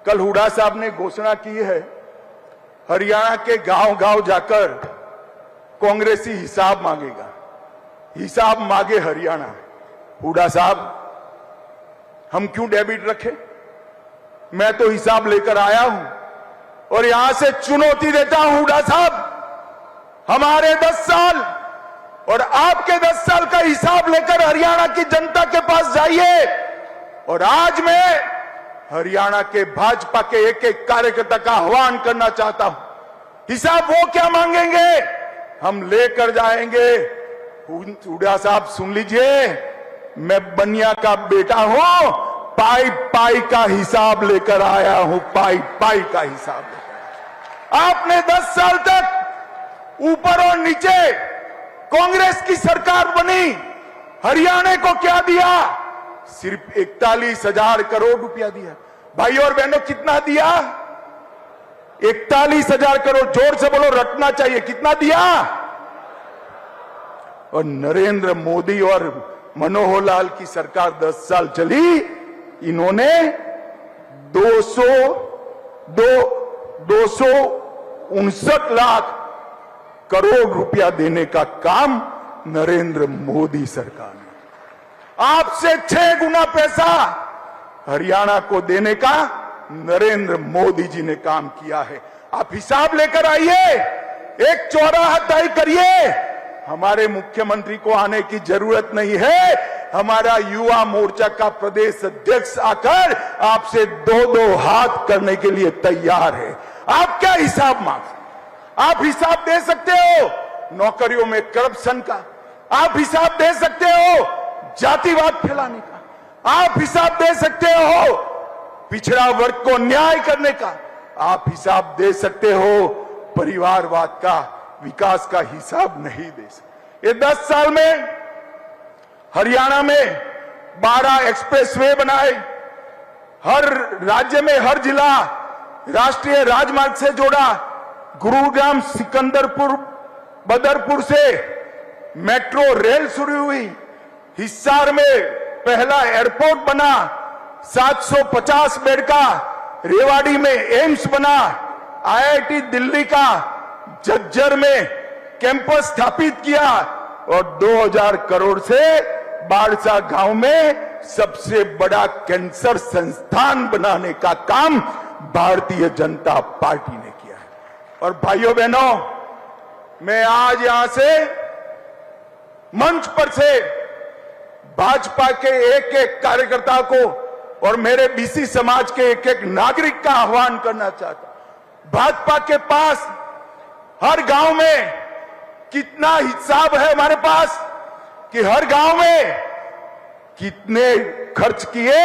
कल हुड्डा साहब ने घोषणा की है हरियाणा के गांव-गांव जाकर कांग्रेसी हिसाब मांगेगा। हिसाब मांगे हरियाणा। हुड्डा साहब, हम क्यों डेबिट रखें? मैं तो हिसाब लेकर आया हूं और यहां से चुनौती देता हूं हुड्डा साहब, हमारे 10 साल और आपके 10 साल का हिसाब लेकर हरियाणा की जनता के पास जाइए। और आज मैं हरियाणा के भाजपा के एक एक कार्यकर्ता का आह्वान करना चाहता हूं, हिसाब वो क्या मांगेंगे हम लेकर जाएंगे। हुड्डा साहब सुन लीजिए, मैं बनिया का बेटा हूं, पाई पाई का हिसाब लेकर आया हूं, पाई पाई का हिसाब लेकर। आपने 10 साल तक ऊपर और नीचे कांग्रेस की सरकार बनी, हरियाणा को क्या दिया? सिर्फ 41,000 करोड़ रुपया दिया। भाई और बहनों, कितना दिया? 41,000 करोड़। जोर से बोलो, रटना चाहिए। कितना दिया? और नरेंद्र मोदी और मनोहर लाल की सरकार 10 साल चली, इन्होंने 259 लाख करोड़ रुपया देने का काम नरेंद्र मोदी सरकार ने। आपसे 6 गुना पैसा हरियाणा को देने का नरेंद्र मोदी जी ने काम किया है। आप हिसाब लेकर आइए, एक चौराहा तय करिए। हमारे मुख्यमंत्री को आने की जरूरत नहीं है, हमारा युवा मोर्चा का प्रदेश अध्यक्ष आकर आपसे 2-2 हाथ करने के लिए तैयार है। आप क्या हिसाब मांगते? आप हिसाब दे सकते हो नौकरियों में करप्शन का, आप हिसाब दे सकते हो जातिवाद फैलाने का, आप हिसाब दे सकते हो पिछड़ा वर्ग को न्याय करने का, आप हिसाब दे सकते हो परिवारवाद का, विकास का हिसाब नहीं दे सकते। ये 10 साल में हरियाणा में 12 एक्सप्रेसवे बनाए, हर राज्य में हर जिला राष्ट्रीय राजमार्ग से जोड़ा, गुरुग्राम सिकंदरपुर बदरपुर से मेट्रो रेल शुरू हुई, हिसार में पहला एयरपोर्ट बना, 750 बेड का, रेवाड़ी में एम्स बना, आईआईटी दिल्ली का झज्जर में कैंपस स्थापित किया और 2000 करोड़ से बाड़सा गांव में सबसे बड़ा कैंसर संस्थान बनाने का काम भारतीय जनता पार्टी ने किया है। और भाइयों बहनों, मैं आज यहां से मंच पर से भाजपा के एक एक कार्यकर्ता को और मेरे बीसी समाज के एक एक नागरिक का आह्वान करना चाहता हूं। भाजपा के पास हर गांव में कितना हिसाब है हमारे पास कि हर गांव में कितने खर्च किए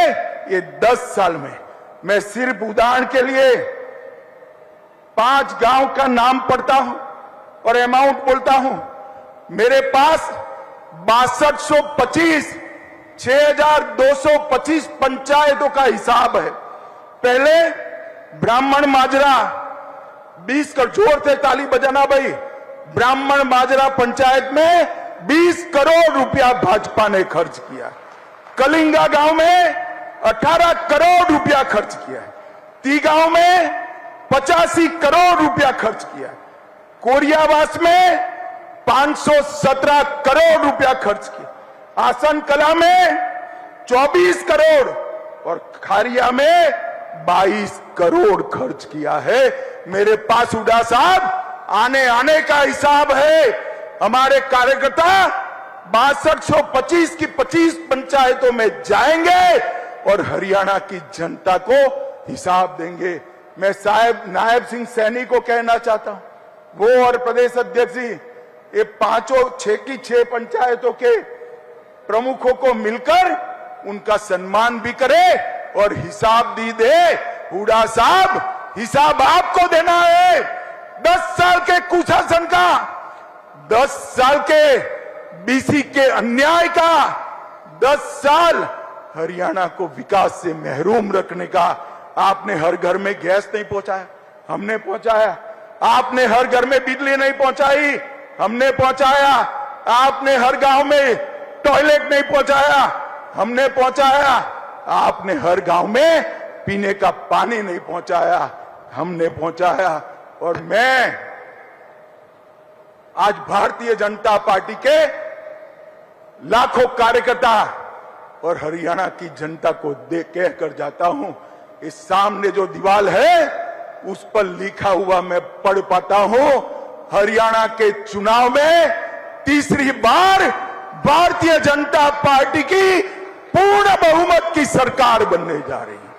ये 10 साल में। मैं सिर्फ उदाहरण के लिए 5 गांव का नाम पढ़ता हूं और अमाउंट बोलता हूं। मेरे पास 6225 पंचायतों का हिसाब है। पहले ब्राह्मण माजरा 20 करोड़, जोर से ताली बजाना भाई। ब्राह्मण माजरा पंचायत में 20 करोड़ रुपया भाजपा ने खर्च किया। कलिंगा गांव में 18 करोड़ रुपया खर्च किया है। ती गांव में 85 करोड़ रुपया खर्च किया। कोरियावास में 517 करोड़ रुपया खर्च किया। आसन कला में 24 करोड़ और खारिया में 22 करोड़ खर्च किया है। मेरे पास हुड्डा साहब आने का हिसाब है। हमारे कार्यकर्ता 6225 की 25 पंचायतों में जाएंगे और हरियाणा की जनता को हिसाब देंगे। मैं साहब नायब सिंह सैनी को कहना चाहता हूं, वो और प्रदेश अध्यक्ष जी, ये 6 पंचायतों के प्रमुखों को मिलकर उनका सम्मान भी करे और हिसाब दे। हुड्डा साहब, हिसाब आपको देना है 10 साल के कुशासन का, 10 साल के बीसी के अन्याय का, 10 साल हरियाणा को विकास से महरूम रखने का। आपने हर घर में गैस नहीं पहुंचाया, हमने पहुंचाया। आपने हर घर में बिजली नहीं पहुंचाई, हमने पहुंचाया। आपने हर गांव में टॉयलेट नहीं पहुंचाया, हमने पहुंचाया। आपने हर गांव में पीने का पानी नहीं पहुंचाया, हमने पहुंचाया। और मैं आज भारतीय जनता पार्टी के लाखों कार्यकर्ता और हरियाणा की जनता को देख कहकर जाता हूं, इस सामने जो दीवार है उस पर लिखा हुआ मैं पढ़ पाता हूं, हरियाणा के चुनाव में तीसरी बार भारतीय जनता पार्टी की पूर्ण बहुमत की सरकार बनने जा रही है।